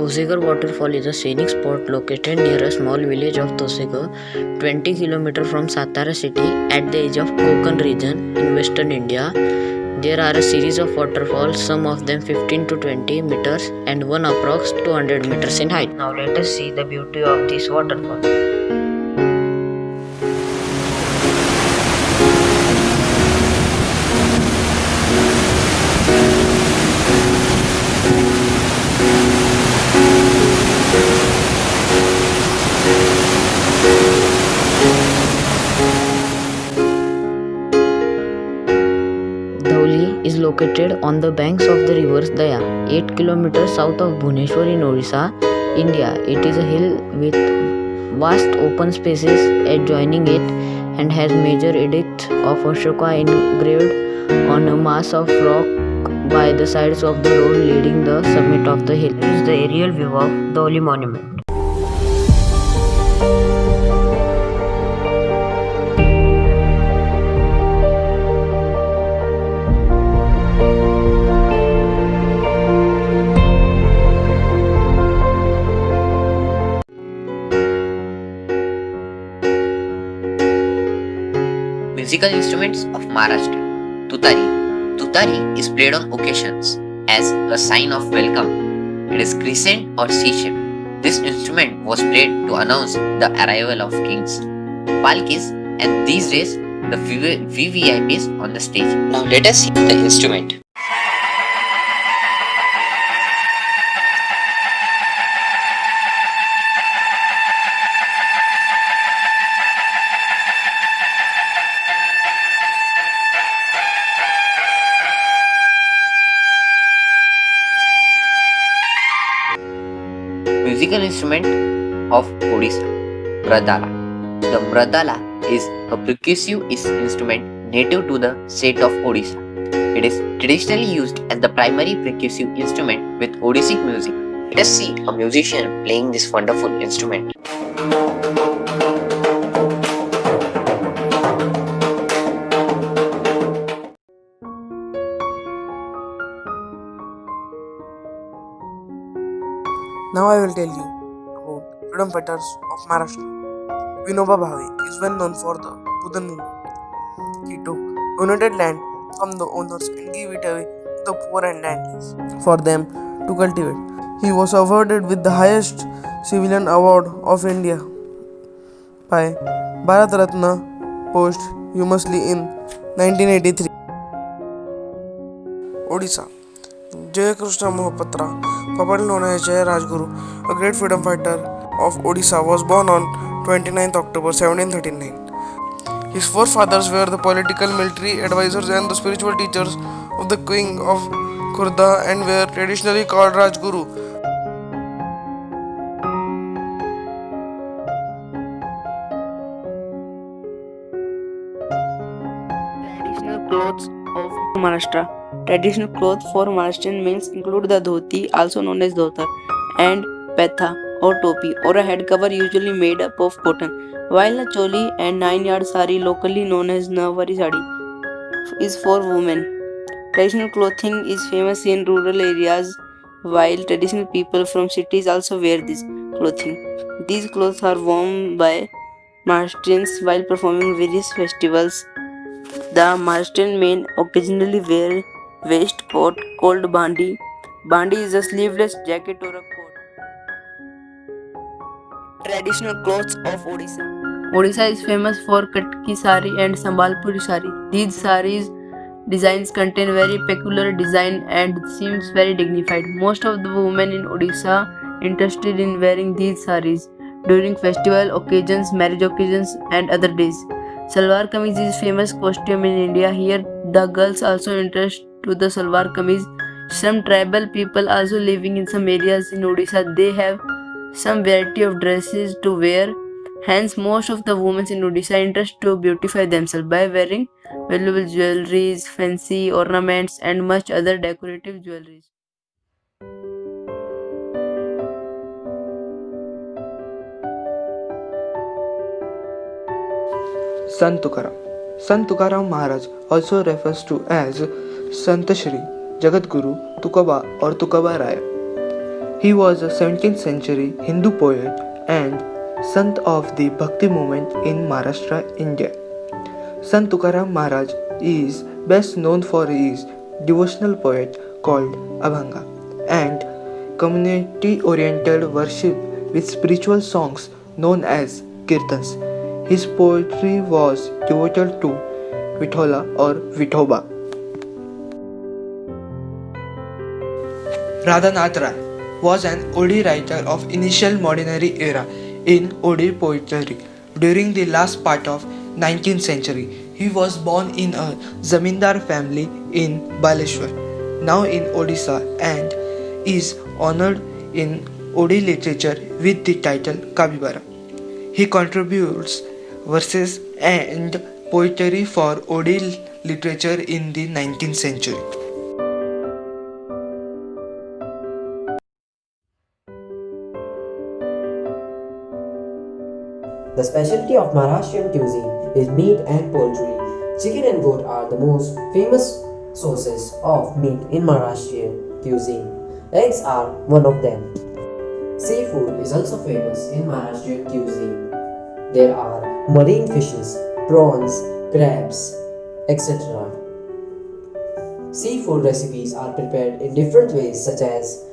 Tosegar waterfall is a scenic spot located near a small village of Tosegar, 20 km from Satara city at the edge of Konkan region in western India. There are a series of waterfalls, some of them 15 to 20 meters and one approx 200 meters in height. Now let us see the beauty of this waterfall. Dhauli is located on the banks of the river Daya, 8 km south of Bhubaneswar in Odisha, India. It is a hill with vast open spaces adjoining it and has major edicts of Ashoka engraved on a mass of rock by the sides of the road leading the summit of the hill. This is the aerial view of Dhauli monument. Musical instruments of Maharashtra. Tutari. Tutari is played on occasions as a sign of welcome. It is crescent or C-shaped. This instrument was played to announce the arrival of kings, palkis, and these days the VVIPs on the stage. Now let us see the instrument. Musical instrument of Odisha. Mridala. The mridala is a percussive instrument native to the state of Odisha. It is traditionally used as the primary percussive instrument with Odissi music. Let us see a musician playing this wonderful instrument. Now I will tell you about freedom fighters of Maharashtra. Vinoba Bhave is well known for the Budhan movement. He took donated land from the owners and gave it away to the poor and landless for them to cultivate. He was awarded with the highest civilian award of India by Bharat Ratna posthumously in 1983. Odisha. Jaya Krishna Mohapatra, popularly known as Jaya Rajguru, a great freedom fighter of Odisha, was born on 29th October 1739. His forefathers were the political, military advisors and the spiritual teachers of the King of Khurda and were traditionally called Rajguru. Traditional clothes of Maharashtra. Traditional clothes for Maharashtrian males include the dhoti, also known as dhotar, and petha or topi, or a head cover usually made up of cotton, while a choli and 9-yard sari, locally known as Navwari sari, is for women. Traditional clothing is famous in rural areas, while traditional people from cities also wear this clothing. These clothes are worn by Maharashtrians while performing various festivals. The Maharashtrian men occasionally wear waistcoat called bandi. Bandi is a sleeveless jacket or a coat. Traditional clothes of Odisha. Odisha is famous for Katki sari and Sambalpuri sari. These saris designs contain very peculiar design and seems very dignified. Most of the women in Odisha interested in wearing these saris during festival occasions, marriage occasions and other days. Salwar kameez is famous costume in India. Here the girls also interest to the salwar kameez. Some tribal people also living in some areas in Odisha, they have some variety of dresses to wear. Hence most of the women in Odisha interest to beautify themselves by wearing valuable jewelries, fancy ornaments and much other decorative jewelries. Sant Tukaram. Sant Tukaram Maharaj also refers to as Sant Shri, Jagat Guru, Tukaba or Tukaba Raya. He was a 17th century Hindu poet and Sant of the Bhakti movement in Maharashtra, India. Sant Tukaram Maharaj is best known for his devotional poet called Abhanga and community-oriented worship with spiritual songs known as kirtans. His poetry was devoted to Vithola or Vithoba. Radhanath Rai was an Odi writer of initial modernary era in Odi poetry. During the last part of 19th century, he was born in a zamindar family in Baleshwar, now in Odisha, and is honored in Odi literature with the title Kabibara. He contributes verses and poetry for Odi literature in the 19th century. The specialty of Maharashtrian cuisine is meat and poultry. Chicken and goat are the most famous sources of meat in Maharashtrian cuisine. Eggs are one of them. Seafood is also famous in Maharashtrian cuisine. There are marine fishes, prawns, crabs, etc. Seafood recipes are prepared in different ways such as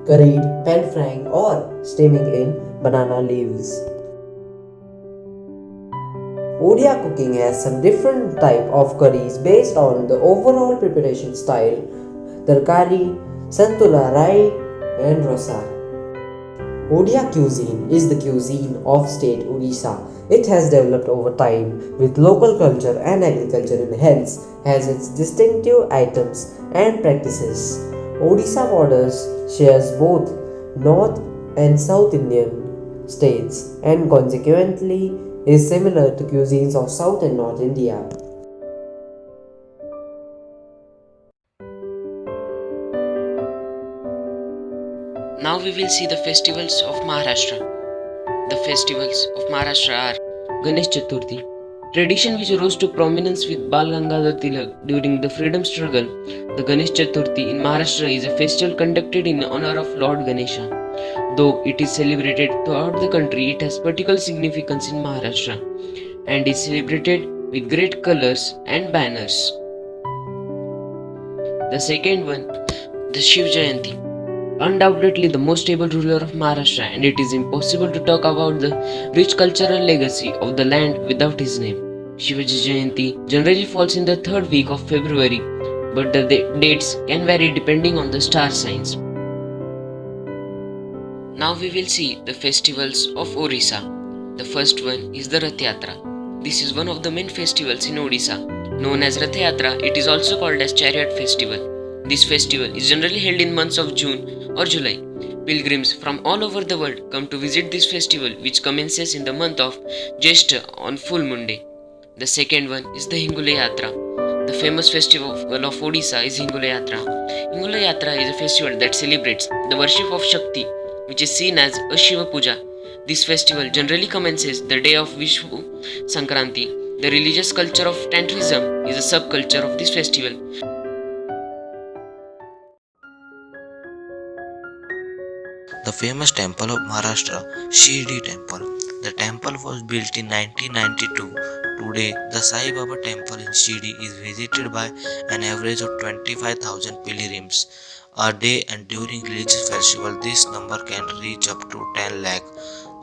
curried, pan-frying or steaming in banana leaves. Odia cooking has some different type of curries based on the overall preparation style, tarkari, santula, rai and rosar. Odia cuisine is the cuisine of state Odisha. It has developed over time with local culture and agriculture and hence has its distinctive items and practices. Odisha borders shares both North and South Indian states and consequently is similar to cuisines of South and North India. Now we will see the festivals of Maharashtra. The festivals of Maharashtra are Ganesh Chaturthi, tradition which rose to prominence with Bal Gangadhar Tilak during the freedom struggle. The Ganesh Chaturthi in Maharashtra is a festival conducted in honor of Lord Ganesha. Though it is celebrated throughout the country, it has particular significance in Maharashtra and is celebrated with great colors and banners. The second one, the Shiv Jayanti. Undoubtedly the most able ruler of Maharashtra, and it is impossible to talk about the rich cultural legacy of the land without his name. Shivaji Jayanti generally falls in the third week of February, but the dates can vary depending on the star signs. Now we will see the festivals of Orissa. The first one is the Rath Yatra. This is one of the main festivals in Odisha. Known as Rath Yatra, it is also called as Chariot Festival. This festival is generally held in months of June or July. Pilgrims from all over the world come to visit this festival, which commences in the month of Jeshta on full moon day. The second one is the Hingule Yatra. The famous festival of Odisha is Hingule Yatra. Hingule Yatra is a festival that celebrates the worship of Shakti, which is seen as a Shiva Puja. This festival generally commences the day of Vishu Sankranti. The religious culture of Tantrism is a subculture of this festival. The famous temple of Maharashtra, Shirdi Temple. The temple was built in 1992. Today, the Sai Baba temple in Shirdi is visited by an average of 25,000 pilgrims a day, and during religious festival this number can reach up to 10 lakh.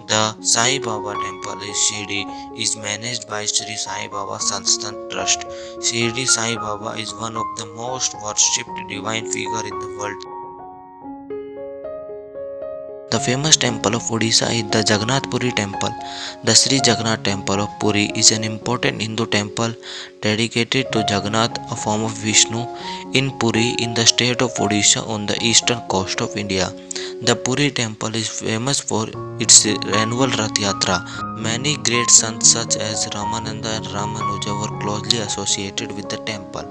The Sai Baba temple in Shirdi is managed by Sri Sai Baba Sansthan Trust. Shirdi Sai Baba is one of the most worshipped divine figure in the world. The famous temple of Odisha is the Jagannath Puri temple. The Sri Jagannath temple of Puri is an important Hindu temple dedicated to Jagannath, a form of Vishnu, in Puri in the state of Odisha on the eastern coast of India. The Puri temple is famous for its annual Rath Yatra. Many great sants such as Ramananda and Ramanuja were closely associated with the temple.